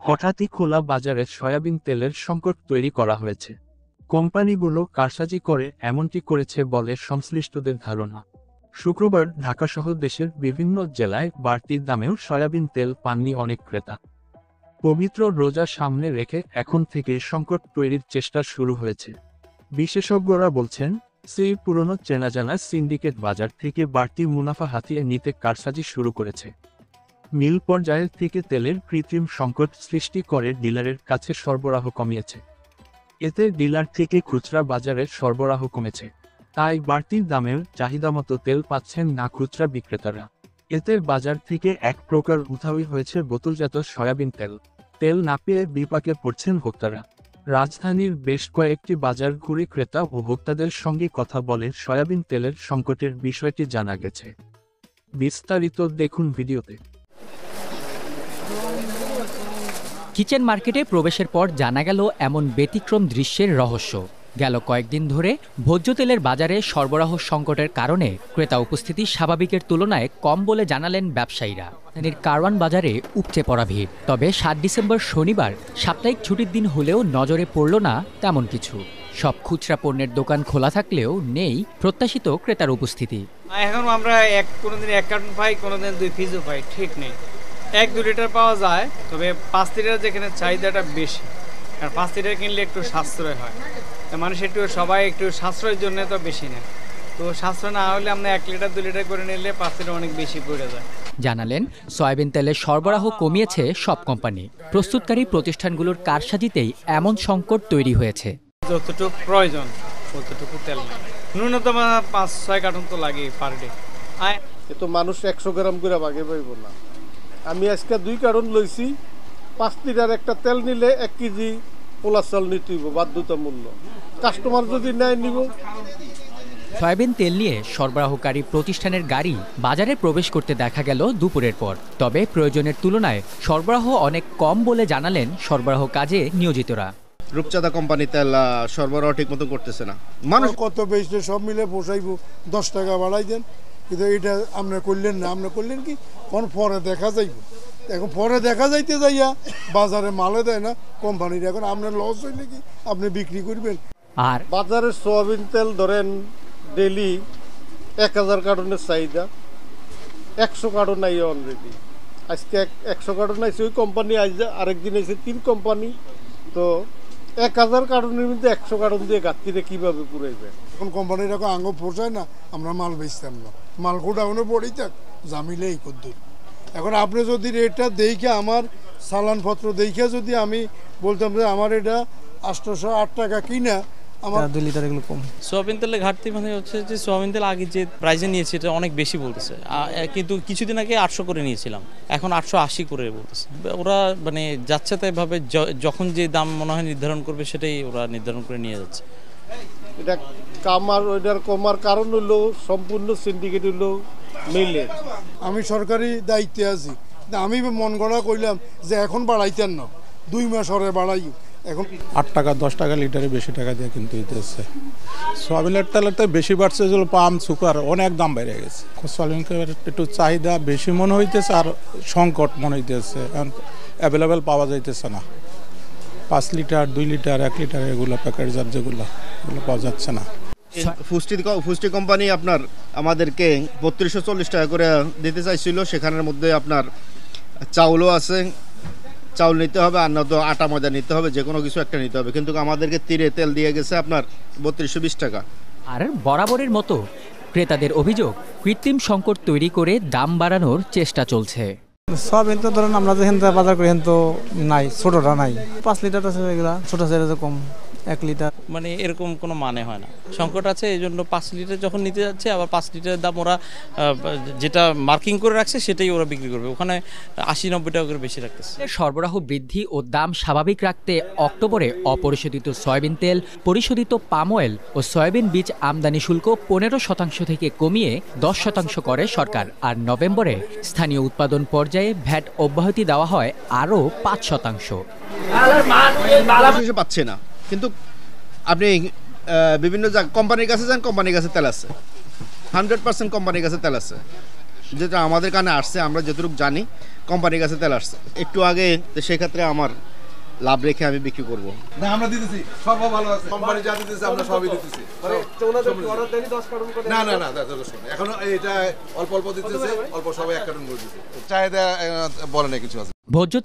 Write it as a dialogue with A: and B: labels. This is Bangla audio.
A: হঠাৎই খোলা বাজারে সয়াবিন তেলের সংকট তৈরি করা হয়েছে। কোম্পানিগুলো কারসাজি করে এমনটি করেছে বলে সংশ্লিষ্টদের ধারণা। শুক্রবার ঢাকাসহ দেশের বিভিন্ন জেলায় বাড়তি দামেও সয়াবিন তেল পাননি অনেক ক্রেতা। পবিত্র রোজা সামনে রেখে এখন থেকে সংকট তৈরির চেষ্টা শুরু হয়েছে। বিশেষজ্ঞরা বলছেন, সেই পুরনো চেনাজানা সিন্ডিকেট বাজার থেকে বাড়তি মুনাফা হাতিয়ে নিতে কারসাজি শুরু করেছে। মিল পর্যায়ের থেকে তেলের কৃত্রিম সংকট সৃষ্টি করে ডিলারের কাছে সরবরাহ কমিয়েছে। এতে ডিলার থেকে খুচরা বাজারের সরবরাহ কমেছে, তাই বাড়তি দামের চাহিদামতো তেল পাচ্ছেন না খুচরা বিক্রেতারা। এতে বাজার থেকে এক প্রকার উধাও হয়েছে বোতলজাত সয়াবিন তেল। তেল না পেয়ে বিপাকে পড়ছেন ভোক্তারা। রাজধানীর বেশ কয়েকটি বাজার ঘুরে ক্রেতা ও ভোক্তাদের সঙ্গে কথা বলে সয়াবিন তেলের সংকটের বিষয়টি জানা গেছে। বিস্তারিত দেখুন ভিডিওতে।
B: কিচেন মার্কেটে প্রবেশের পর জানা গেল এমন ব্যতিক্রম দৃশ্যের রহস্য। গেল কয়েকদিন ধরে ভোজ্য তেলের বাজারে সরবরাহ সংকটের কারণে ক্রেতা উপস্থিতি স্বাভাবিকের তুলনায় কম বলে জানালেন ব্যবসায়ীরা। কারওয়ান বাজারে উপচে পড়া ভিড়। তবে ৭ ডিসেম্বর শনিবার সাপ্তাহিক ছুটির দিন হলেও নজরে পড়ল না তেমন কিছু। সব খুচরা পণ্যের দোকান খোলা থাকলেও নেই প্রত্যাশিত ক্রেতার উপস্থিতি।
C: এখন আমরা কোনোদিন 1 কার্টন পাই, কোনোদিন 2 পিসও পাই, ঠিক নেই। 1-2 লিটার পাওয়া যায়, তবে 5 লিটার যেখানে চাহিদাটা বেশি, কারণ 5 লিটার কিনলে একটু সাশ্রয় হয়। তো মানুষ সবাই একটু সাশ্রয়ের জন্য তো বেশি নেয়। তো সাশ্রয় না হলে আমরা 1 লিটার 2 লিটার করে নিলে 5 লিটার অনেক বেশি পড়ে যায়।
B: জানালেন, সয়াবিন তেলের সরবরাহ কমিয়েছে সব কোম্পানি। প্রস্তুতকারী প্রতিষ্ঠানগুলোর কারসাজিতেই এমন সংকট তৈরি হয়েছে।
C: যতটুকু প্রয়োজন ততটুকু তেল নেই, ন্যূনতম 5-6 কার্টন তো লাগে পার ডে।
D: তো মানুষ 100 গ্রাম করে বাগে পাইব না। আমি আজকে 2 কার্টন লইছি। 5 লিটার একটা তেল নিলে 1 কেজি পোলা চাল নিতে হইব বাধ্যতামূল্য। কাস্টমার যদি নেয় নিব।
B: সয়াবিন তেল নিয়ে সরবরাহকারী প্রতিষ্ঠানের গাড়ি বাজারে প্রবেশ করতে দেখা গেল দুপুরের পর। তবে প্রয়োজনের তুলনায় সরবরাহ অনেক কম বলে জানালেন সরবরাহ কাজে নিয়োজিতরা।
E: রূপচাঁদা কোম্পানি তেল সরবরাহ ঠিক মতো করতেছে না। মানুষ
F: কত বেশি সব মিলে পোষাইব, 10 টাকা বাড়াই দেন, কিন্তু এটা আপনি করলেন না। আপনি করলেন কি, কোন পরে দেখা যাইব। এখন পরে দেখা যাইতে যাইয়া বাজারে মালে দেয় না কোম্পানির। এখন আপনার লস হইলে কি আপনি বিক্রি করবেন।
B: আর
D: বাজারে সয়াবিন তেল ধরেন ডেলি 1000 কার্টনের চাহিদা, 100 কার্টন নাই অলরেডি। আজকে 100 কার্টন আইছে ওই কোম্পানি, আজ আরেকদিন আইছে 3 কোম্পানি। তো 1000 কার্টনের মধ্যে 100 কার্টন দিয়ে গাঁথিতে কিভাবে পুরাইবে?
F: এখন কোম্পানির এখন আঙ্গ পোষায় না, আমরা মাল বেচতাম না। মাল গোডাউনে পড়েই থাক, জামিলে এই কদ্দুর। এখন আপনি যদি রেটটা দেখে, আমার চালানপত্র দেখে যদি আমি বলতাম যে আমার এটা 808 টাকা কিনা, আমার
G: 2 লিটার এগুলো কম।
H: সোয়াবিন তেলের ঘাটতি মানে হচ্ছে যে সোয়াবিন তেল আগে যে প্রাইসে নিয়েছে এটা অনেক বেশি বলতেছে, কিন্তু কিছুদিন আগে 800 করে নিয়েছিলাম, এখন 880 করে বলতেছে। ওরা মানে যাচ্ছে তাই ভাবে যখন যে দাম মনে হয় নির্ধারণ করবে সেটাই ওরা নির্ধারণ করে নিয়ে যাচ্ছে।
D: এটা কামার ওইটার কমার কারণ হলো সম্পূর্ণ সিন্ডিকেট হলো মিলে।
F: আমি সরকারি দায়িত্বে আছি, আমি মন গড়া কইলাম যে এখন বাড়াইতেন না, 2 মাস পরে বাড়াই। এখন
G: 8 টাকা 10 টাকা লিটারে বেশি টাকা দিয়ে কিন্তু হইতেছে। সয়াবিনের তেলের তো বেশি বাড়ছে, যেগুলো পাম সুগার অনেক দাম বেড়ে গেছে। সয়াবিনের একটু চাহিদা বেশি মনে হইতেছে, আর সংকট মনে হইতেছে, অ্যাভেলেবেল পাওয়া যাইতেছে না। 5 লিটার 2 লিটার 1 লিটার এগুলো প্যাকেট জাত যেগুলো পাওয়া যাচ্ছে না।
E: ফুস্টি কোম্পানি আপনার আমাদেরকে 3240 টাকা করে দিতে চাইছিল। সেখানের মধ্যে আপনার চাউলও আছে, চাউল নিতে হবে, আর নয়তো আটা ময়দা নিতে হবে, যে কোনো কিছু একটা নিতে হবে। কিন্তু আমাদেরকে তীরে তেল দিয়ে গেছে আপনার 3220 টাকা।
B: আর বরাবরের মতো ক্রেতাদের অভিযোগ, কৃত্রিম সংকট তৈরি করে দাম বাড়ানোর চেষ্টা চলছে।
G: সয়াবিন তো ধরেন আমরা যেখান থেকে বাজার করি তো নাই, ছোটটা নাই। 5 লিটার আছে, এগুলা ছোট সাইজে কম 1 লিটার,
H: মানে এরকম কোনো মানে হয় না। সংকট আছে, এই জন্য 5 লিটার যখন নিতে যাচ্ছে, আবার 5 লিটারের দাম ওরা যেটা মার্কিং করে রাখছে সেটাই ওরা বিক্রি করবে, ওখানে 80-90 টাকা করে বেশি রাখতেছে।
B: সরবরাহ বৃদ্ধি ও দাম স্বাভাবিক রাখতে অক্টোবরে অপরিশোধিত সয়াবিন তেল, পরিশোধিত পাম অয়েল ও সয়াবিন বীজ আমদানি শুল্ক 15% থেকে কমিয়ে 10% করে সরকার। আর নভেম্বরে স্থানীয় উৎপাদন পর্যায়ে ভ্যাট অব্যাহতি দেওয়া হয় আরও 5%।
E: পাচ্ছে না, কিন্তু আপনি বিভিন্ন কোম্পানির কাছে যান, কোম্পানির কাছে তেল আছে, 100% কোম্পানির কাছে তেল আছে। যেটা আমাদের কানে আসছে, আমরা যতটুকু জানি কোম্পানির কাছে তেল আসছে একটু আগে, তো সেক্ষেত্রে আমার লাভ রেখে আমি বিক্রি করব।
I: না আমরা দিতেছি, সব ভালো আছে, কোম্পানি যা দিতেছে আমরা সবই দিতেছি। না না না এখন এটা অল্প অল্প দিতেছে, অল্প সবাই 1 কার্টন করে দিতেছে, চাহিদা বলে না কিছু আছে।
B: ভোজ্য